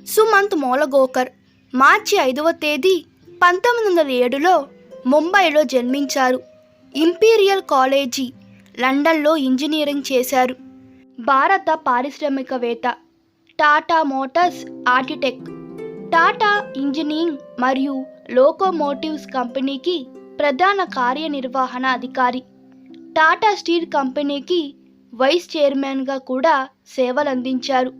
సుమంత్ మోలగోకర్ మార్చి 5వ తేదీ 1907లో ముంబైలో జన్మించారు. ఇంపీరియల్ కాలేజీ లండన్లో ఇంజనీరింగ్ చేశారు. భారత పారిశ్రామికవేత్త, Tata Motors architect, Tata engineering మరియు లోకోమోటివ్స్ కంపెనీకి ప్రధాన కార్యనిర్వహణ అధికారి, టాటా స్టీల్ కంపెనీకి వైస్ చైర్మన్గా కూడా సేవలందించారు.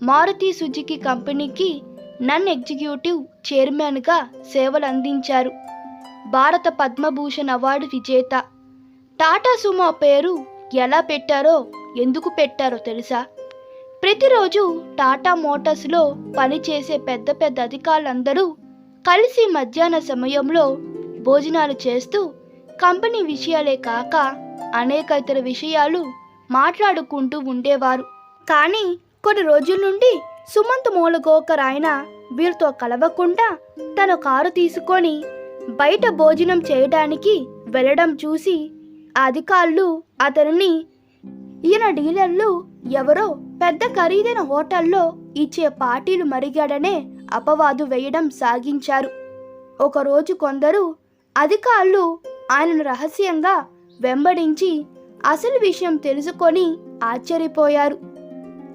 మారుతి సుజుకి కంపెనీకి నాన్ ఎగ్జిక్యూటివ్ చైర్మన్గా సేవలందించారు. భారత పద్మభూషణ్ అవార్డు విజేత. టాటా సుమో పేరు ఎలా పెట్టారో, ఎందుకు పెట్టారో తెలుసా? ప్రతిరోజు టాటా మోటార్స్లో పనిచేసే పెద్ద పెద్ద అధికారులందరూ కలిసి మధ్యాహ్న సమయంలో భోజనాలు చేస్తూ కంపెనీ విషయాలే కాక అనేక ఇతర విషయాలు మాట్లాడుకుంటూ ఉండేవారు. కానీ కొన్ని రోజుల నుండి సుమంత్ మోలగోకర్ ఆయన వీరితో కలవకుండా తన కారు తీసుకొని బయట భోజనం చేయడానికి వెళ్ళడం చూసి ఆ అధికారులు అతనిని ఈయన డీలర్లు ఎవరో పెద్ద ఖరీదైన హోటల్లో ఇచ్చే పార్టీలు మరిగాడనే అపవాదు వేయడం సాగించారు. ఒకరోజు కొందరు అధికారులు ఆయనను రహస్యంగా వెంబడించి అసలు విషయం తెలుసుకొని ఆశ్చర్యపోయారు.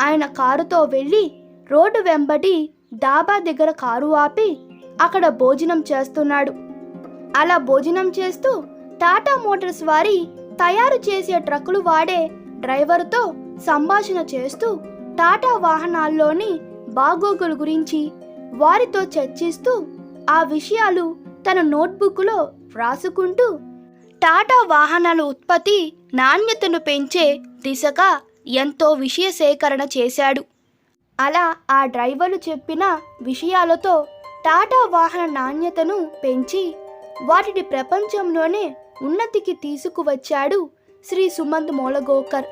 ఆయన కారుతో వెళ్ళి రోడ్డు వెంబడి డాబా దగ్గర కారు ఆపి అక్కడ భోజనం చేస్తున్నాడు. అలా భోజనం చేస్తూ టాటా మోటార్స్ వారి తయారు చేసే ట్రక్కులు వాడే డ్రైవర్తో సంభాషణ చేస్తూ టాటా వాహనాల్లోని బాగోగుల గురించి వారితో చర్చిస్తూ ఆ విషయాలు తన నోట్బుక్లో వ్రాసుకుంటూ టాటా వాహనాల ఉత్పత్తి నాణ్యతను పెంచే దిశగా ఎంతో విషయ సేకరణ చేశాడు. అలా ఆ డ్రైవర్లు చెప్పిన విషయాలతో టాటా వాహన నాణ్యతను పెంచి వాటిని ప్రపంచంలోనే ఉన్నతికి తీసుకువచ్చాడు శ్రీ సుమంత్ మోలగోకర్.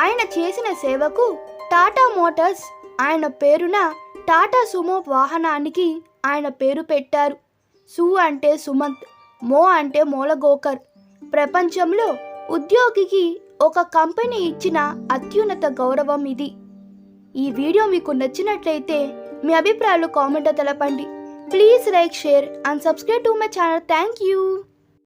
ఆయన చేసిన సేవకు టాటా మోటార్స్ ఆయన పేరున టాటా సుమో వాహనానికి ఆయన పేరు పెట్టారు. సు అంటే సుమంత్, మో అంటే మోలగోకర్. ప్రపంచంలో ఉద్యోగికి ఒక కంపెనీ ఇచ్చిన అత్యున్నత గౌరవం ఇది. ఈ వీడియో మీకు నచ్చినట్లయితే మీ అభిప్రాయాలు కామెంట్లో తెలపండి. Please like, share and subscribe to my channel. Thank you.